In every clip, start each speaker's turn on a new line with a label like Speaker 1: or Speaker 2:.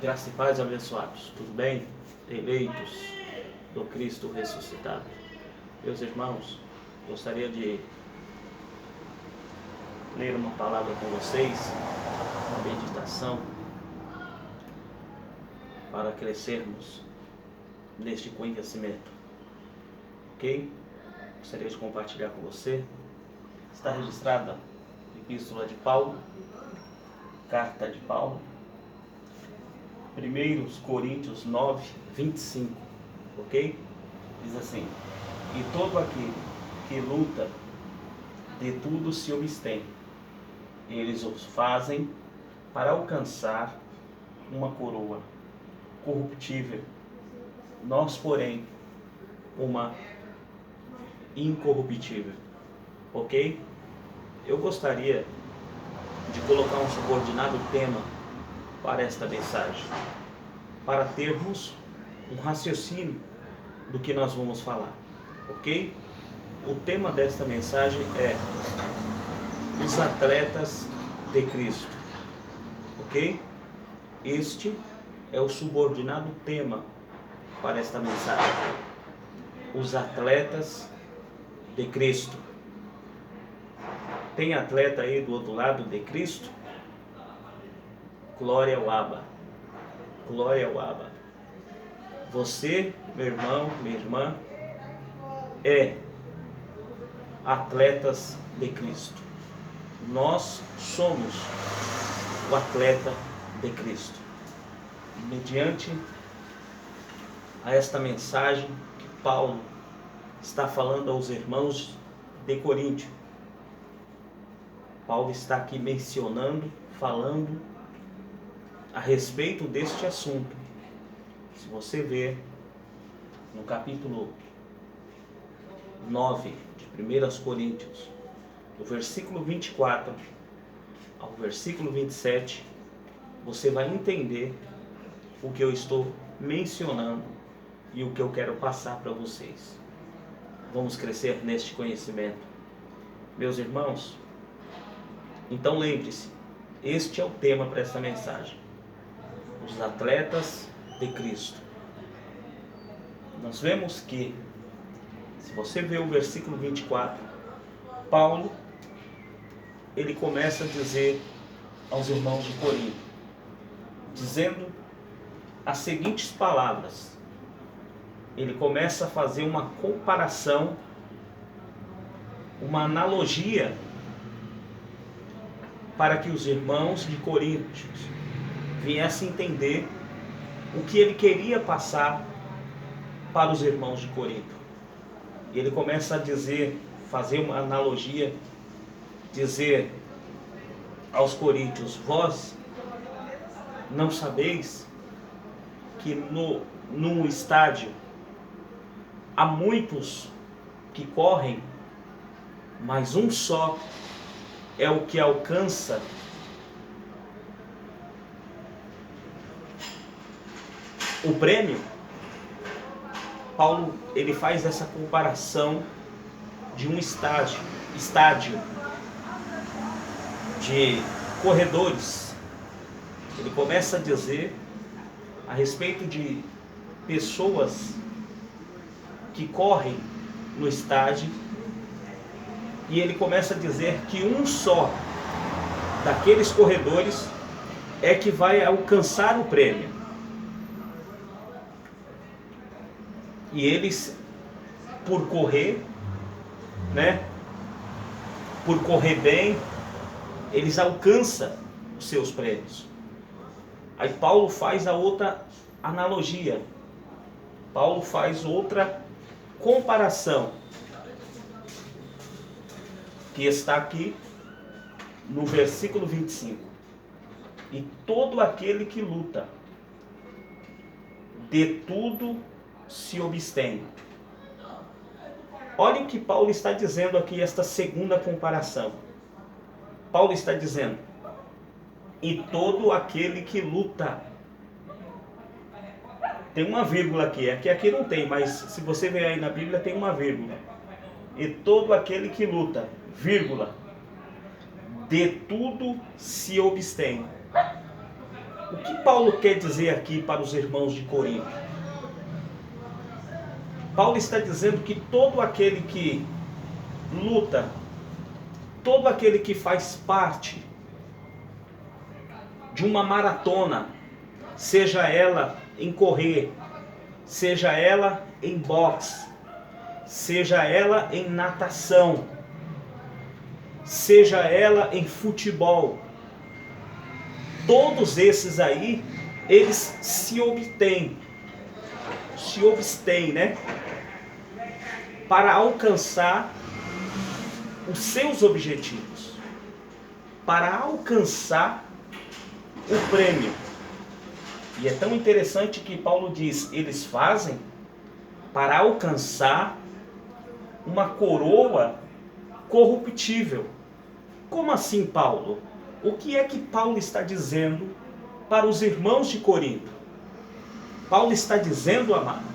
Speaker 1: Graça e paz, abençoados. Tudo bem? Eleitos do Cristo ressuscitado. Meus irmãos, gostaria de ler uma palavra com vocês, uma meditação, para crescermos neste conhecimento. Ok? Gostaria de compartilhar com você. Está registrada a Epístola de Paulo, Carta de Paulo, 1 Coríntios 9, 25, ok? Diz assim: e todo aquele que luta, de tudo se abstém. Eles o fazem para alcançar uma coroa corruptível, nós, porém, uma incorruptível, ok? Eu gostaria de colocar um subordinado tema para esta mensagem, para termos um raciocínio do que nós vamos falar, ok? O tema desta mensagem é os atletas de Cristo, ok? Este é o subordinado tema para esta mensagem, os atletas de Cristo. Tem atleta aí do outro lado de Cristo? Glória ao Abba, glória ao Abba. Você, meu irmão, minha irmã, é atletas de Cristo. Nós somos o atleta de Cristo. Mediante a esta mensagem que Paulo está falando aos irmãos de Coríntio, Paulo está aqui mencionando, falando a respeito deste assunto. Se você ver no capítulo 9 de 1 Coríntios, do versículo 24 ao versículo 27, você vai entender o que eu estou mencionando e o que eu quero passar para vocês. Vamos crescer neste conhecimento, meus irmãos. Então lembre-se, este é o tema para esta mensagem: os atletas de Cristo. Nós vemos que, se você ver o versículo 24, Paulo, ele começa a dizer aos irmãos de Corinto, dizendo as seguintes palavras. Ele começa a fazer uma comparação, uma analogia, para que os irmãos de Corinto viessem entender o que ele queria passar para os irmãos de Corinto. E ele começa a dizer, fazer uma analogia, dizer aos coríntios: vós não sabeis que num estádio há muitos que correm, mas um só é o que alcança o prêmio? Paulo, ele faz essa comparação de um estádio de corredores. Ele começa a dizer a respeito de pessoas que correm no estádio, e ele começa a dizer que um só daqueles corredores é que vai alcançar o prêmio. E eles, por correr, por correr bem, eles alcançam os seus prêmios. Aí Paulo faz a outra analogia, Paulo faz outra comparação, que está aqui no versículo 25. E todo aquele que luta, de tudo se abstém. Olha o que Paulo está dizendo aqui, esta segunda comparação. Paulo está dizendo: e todo aquele que luta. Tem uma vírgula aqui, aqui não tem, mas se você ver aí na Bíblia tem uma vírgula. E todo aquele que luta, vírgula, de tudo se abstém. O que Paulo quer dizer aqui para os irmãos de Corinto? Paulo está dizendo que todo aquele que luta, todo aquele que faz parte de uma maratona, seja ela em correr, seja ela em boxe, seja ela em natação, seja ela em futebol, todos esses aí, eles se abstêm, né? Para alcançar os seus objetivos, para alcançar o prêmio. E é tão interessante que Paulo diz, eles fazem para alcançar uma coroa corruptível. Como assim, Paulo? O que é que Paulo está dizendo para os irmãos de Corinto? Paulo está dizendo, amado,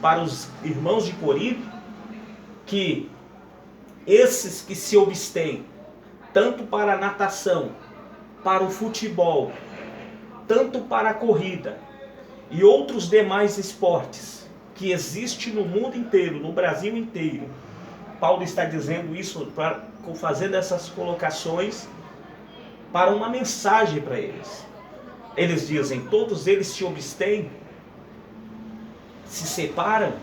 Speaker 1: para os irmãos de Corinto, que esses que se abstêm, tanto para a natação, para o futebol, tanto para a corrida e outros demais esportes que existem no mundo inteiro, no Brasil inteiro. Paulo está dizendo isso, fazendo essas colocações para uma mensagem para eles. Eles dizem, todos eles se abstêm, se separam,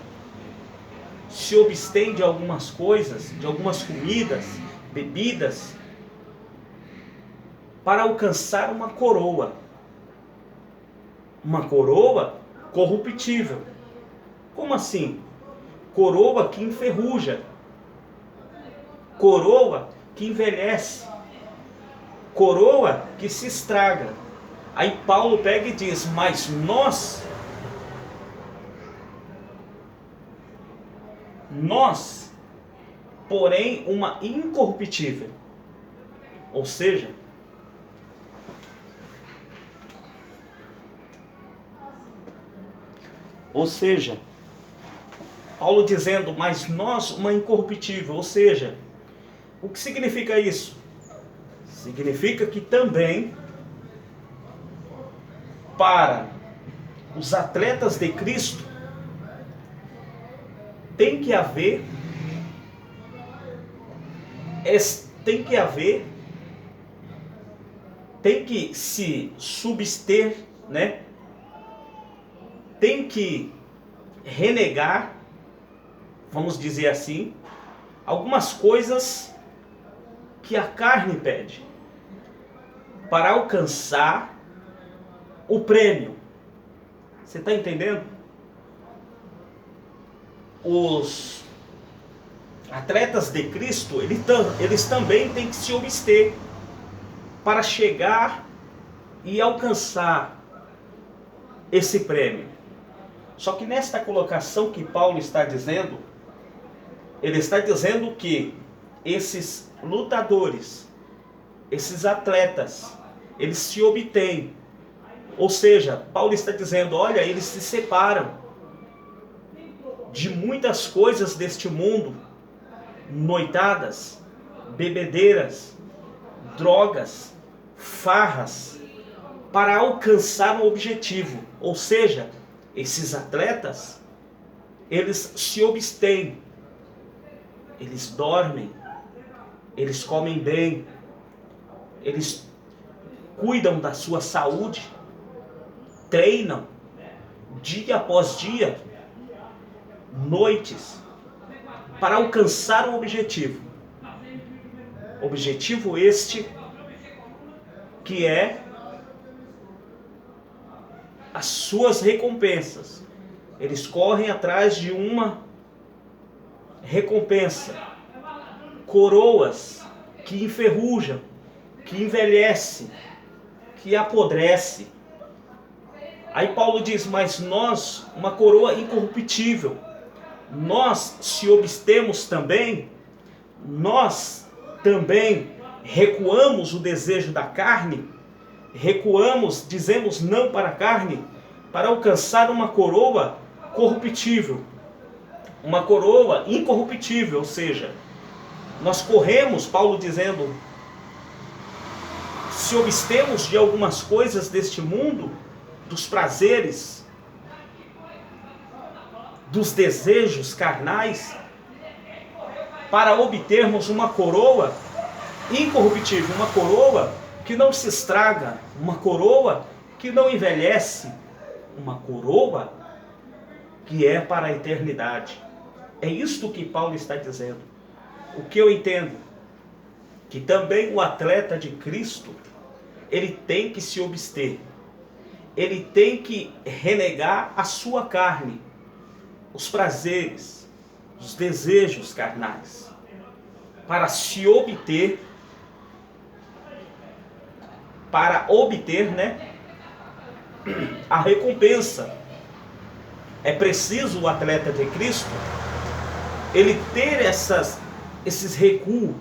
Speaker 1: se abstêm de algumas coisas, de algumas comidas, bebidas, para alcançar uma coroa corruptível. Como assim? Coroa que enferruja, coroa que envelhece, coroa que se estraga. Aí Paulo pega e diz, mas nós, porém, uma incorruptível. Ou seja, Paulo dizendo, mas nós uma incorruptível. Ou seja, o que significa isso? Significa que também para os atletas de Cristo tem que se subster, né? Tem que renegar, vamos dizer assim, algumas coisas que a carne pede para alcançar o prêmio. Você está entendendo? Os atletas de Cristo, eles também têm que se abster para chegar e alcançar esse prêmio. Só que nesta colocação que Paulo está dizendo, ele está dizendo que esses lutadores, esses atletas, eles se obtêm. Ou seja, Paulo está dizendo, olha, eles se separam de muitas coisas deste mundo, noitadas, bebedeiras, drogas, farras, para alcançar um objetivo. Ou seja, esses atletas, eles se abstêm, eles dormem, eles comem bem, eles cuidam da sua saúde, treinam dia após dia, noites, para alcançar um objetivo. Objetivo este que é as suas recompensas. Eles correm atrás de uma recompensa. Coroas que enferrujam, que envelhecem, que apodrecem. Aí Paulo diz, mas nós, uma coroa incorruptível, nós se abstemos também, nós também recuamos o desejo da carne, recuamos, dizemos não para a carne, para alcançar uma coroa corruptível, uma coroa incorruptível. Ou seja, nós corremos, Paulo dizendo, se abstemos de algumas coisas deste mundo, dos prazeres, dos desejos carnais, para obtermos uma coroa incorruptível, uma coroa que não se estraga, uma coroa que não envelhece, uma coroa que é para a eternidade. É isto que Paulo está dizendo. O que eu entendo? Que também o atleta de Cristo, ele tem que se abster. Ele tem que renegar a sua carne, os prazeres, os desejos carnais, para se obter, né, a recompensa. É preciso o atleta de Cristo, ele ter esses recuos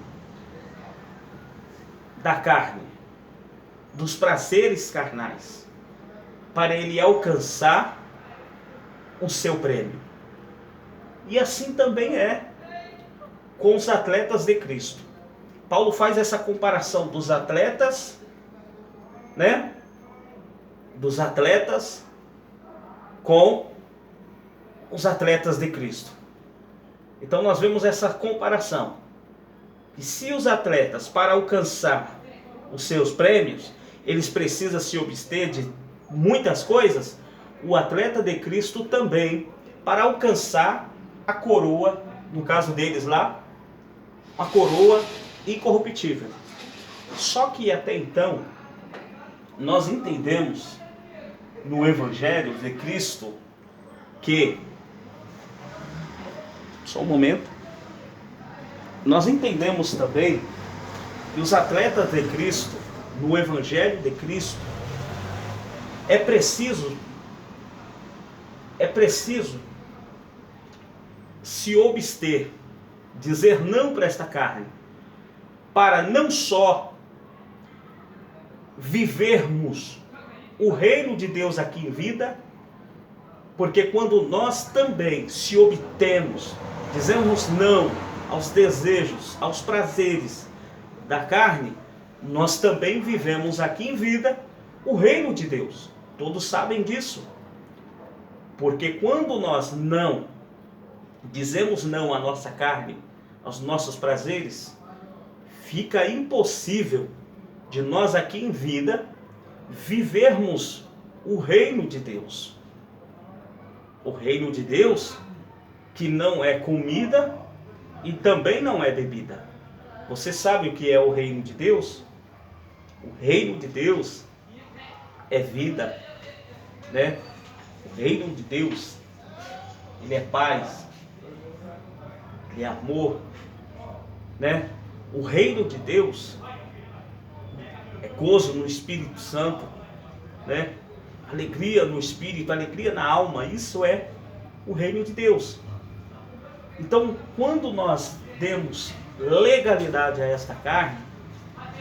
Speaker 1: da carne, dos prazeres carnais, para ele alcançar o seu prêmio. E assim também é com os atletas de Cristo. Paulo faz essa comparação dos atletas, né? Dos atletas com os atletas de Cristo. Então nós vemos essa comparação. E se os atletas, para alcançar os seus prêmios, eles precisam se abster de muitas coisas, o atleta de Cristo também, para alcançar a coroa, no caso deles lá, a coroa incorruptível. Só que até então, nós entendemos no Evangelho de Cristo que, só um momento, nós entendemos também que os atletas de Cristo, no Evangelho de Cristo, é preciso se abster, dizer não para esta carne, para não só vivermos o reino de Deus aqui em vida, porque quando nós também se obtemos, dizemos não aos desejos, aos prazeres da carne, nós também vivemos aqui em vida o reino de Deus. Todos sabem disso. Porque quando nós não dizemos não à nossa carne, aos nossos prazeres, fica impossível de nós aqui em vida vivermos o reino de Deus. O reino de Deus que não é comida e também não é bebida. Você sabe o que é o reino de Deus? O reino de Deus é vida, né? O reino de Deus, ele é paz, ele é amor, né? O reino de Deus é gozo no Espírito Santo, né? Alegria no Espírito, alegria na alma. Isso é o reino de Deus. Então, quando nós demos legalidade a esta carne,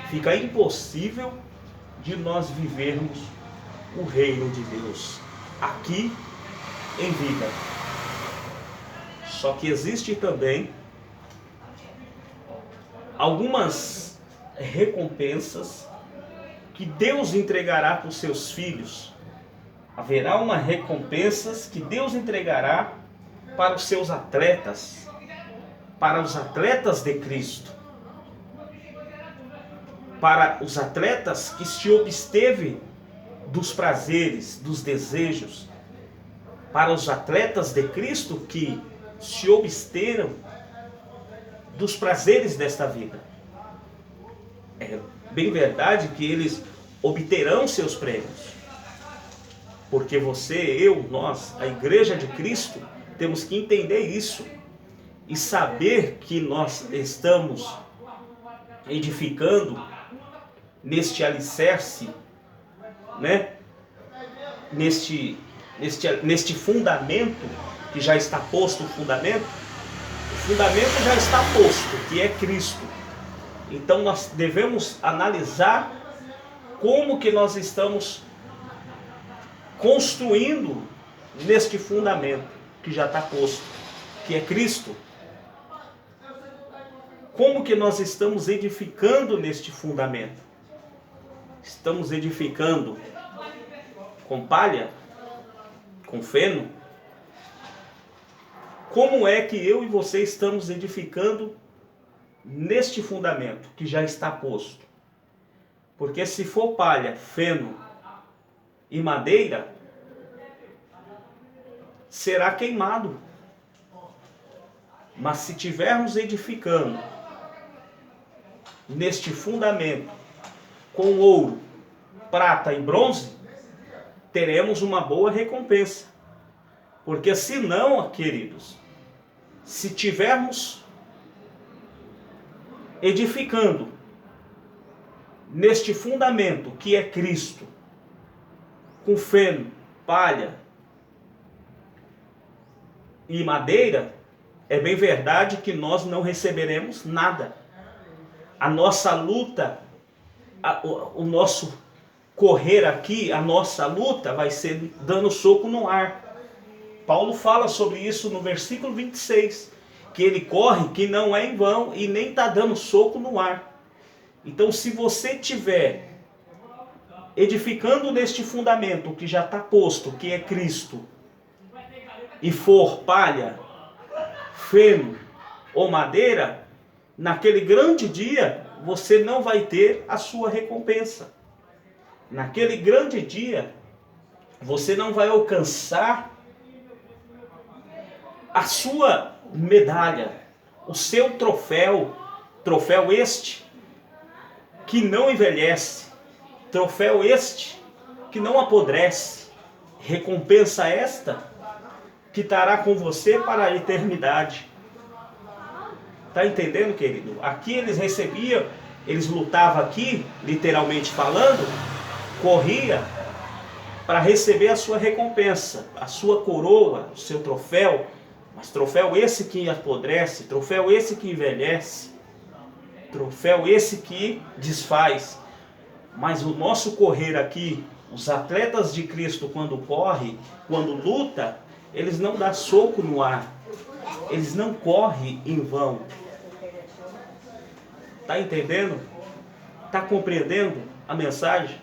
Speaker 1: fica impossível de nós vivermos o reino de Deus aqui em vida. Só que existe também algumas recompensas que Deus entregará para os seus filhos. Haverá uma recompensas que Deus entregará para os seus atletas, para os atletas de Cristo, para os atletas que se absteve dos prazeres, dos desejos, para os atletas de Cristo que se absteram dos prazeres desta vida. É bem verdade que eles obterão seus prêmios, porque você, eu, nós, a Igreja de Cristo, temos que entender isso e saber que nós estamos edificando neste alicerce, né? Neste fundamento que já está posto, o fundamento já está posto, que é Cristo. Então nós devemos analisar como que nós estamos construindo neste fundamento que já está posto, que é Cristo. Como que nós estamos edificando neste fundamento? Estamos edificando com palha? Com feno? Como é que eu e você estamos edificando neste fundamento que já está posto? Porque se for palha, feno e madeira, será queimado. Mas se tivermos edificando neste fundamento com ouro, prata e bronze, teremos uma boa recompensa. Porque se não, queridos, se tivermos edificando neste fundamento que é Cristo, com feno, palha e madeira, é bem verdade que nós não receberemos nada. A nossa luta, o nosso correr aqui, a nossa luta vai ser dando soco no ar. Paulo fala sobre isso no versículo 26, que ele corre, que não é em vão e nem está dando soco no ar. Então, se você estiver edificando neste fundamento que já está posto, que é Cristo, e for palha, feno ou madeira, naquele grande dia você não vai ter a sua recompensa. Naquele grande dia você não vai alcançar a sua medalha, o seu troféu este que não envelhece, troféu este que não apodrece, recompensa esta que estará com você para a eternidade. Está entendendo, querido? Aqui eles recebiam, eles lutavam aqui, literalmente falando, corria para receber a sua recompensa, a sua coroa, o seu troféu, mas troféu esse que apodrece, troféu esse que envelhece, troféu esse que desfaz. Mas o nosso correr aqui, os atletas de Cristo, quando corre, quando luta, eles não dão soco no ar, eles não correm em vão. Está entendendo? Está compreendendo a mensagem?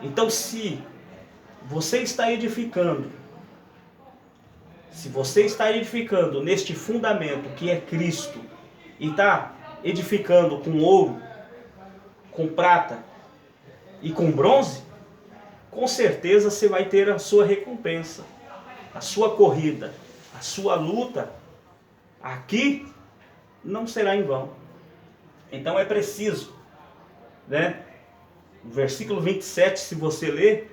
Speaker 1: Então, se você está edificando, neste fundamento que é Cristo, e está edificando com ouro, com prata e com bronze, com certeza você vai ter a sua recompensa, a sua corrida, a sua luta aqui não será em vão. Então é preciso, né? No versículo 27, se você ler,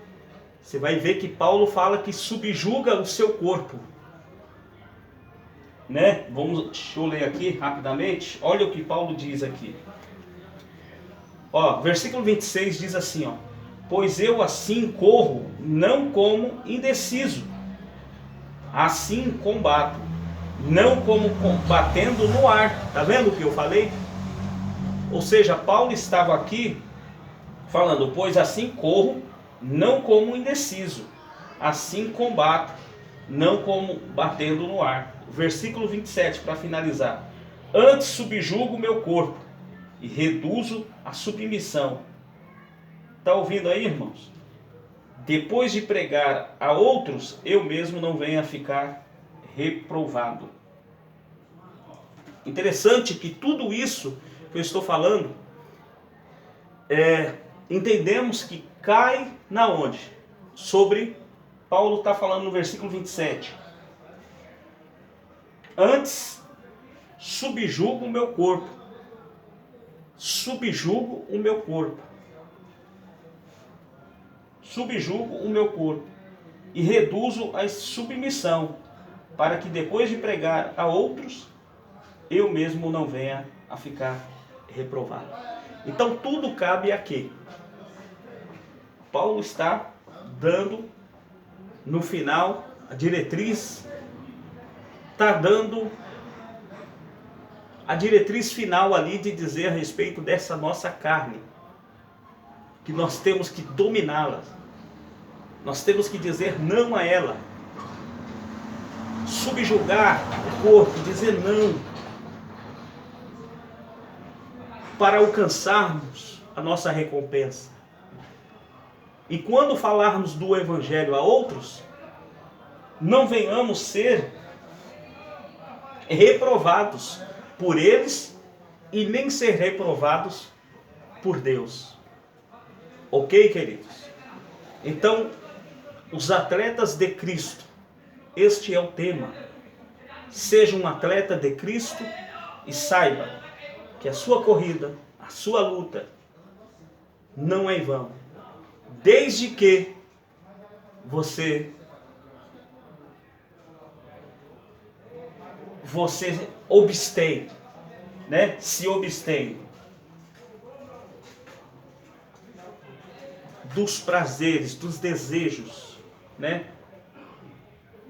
Speaker 1: você vai ver que Paulo fala que subjuga o seu corpo, né? Deixa eu ler aqui rapidamente. Olha o que Paulo diz aqui. Ó, versículo 26 diz assim, ó: pois eu assim corro, não como indeciso, assim combato, não como combatendo no ar. Tá vendo o que eu falei? Ou seja, Paulo estava aqui falando, pois assim corro, não como indeciso, assim combato, não como batendo no ar. Versículo 27, para finalizar: antes subjugo o meu corpo e reduzo a submissão. Está ouvindo aí, irmãos? Depois de pregar a outros, eu mesmo não venho a ficar reprovado. Interessante que tudo isso que eu estou falando, entendemos que cai na onde? Sobre, Paulo está falando no versículo 27. Antes, subjugo o meu corpo. Subjugo o meu corpo. Subjugo o meu corpo. E reduzo a submissão, para que depois de pregar a outros, eu mesmo não venha a ficar reprovado. Então tudo cabe a quê? Paulo está dando no final a diretriz, está dando a diretriz final ali de dizer a respeito dessa nossa carne, que nós temos que dominá-la, nós temos que dizer não a ela, subjugar o corpo, dizer não, para alcançarmos a nossa recompensa. E quando falarmos do Evangelho a outros, não venhamos ser reprovados por eles e nem ser reprovados por Deus. Ok, queridos? Então, os atletas de Cristo, este é o tema. Seja um atleta de Cristo e saiba que a sua corrida, a sua luta, não é em vão. Desde que você obstém, né? Se obstém dos prazeres, dos desejos, né?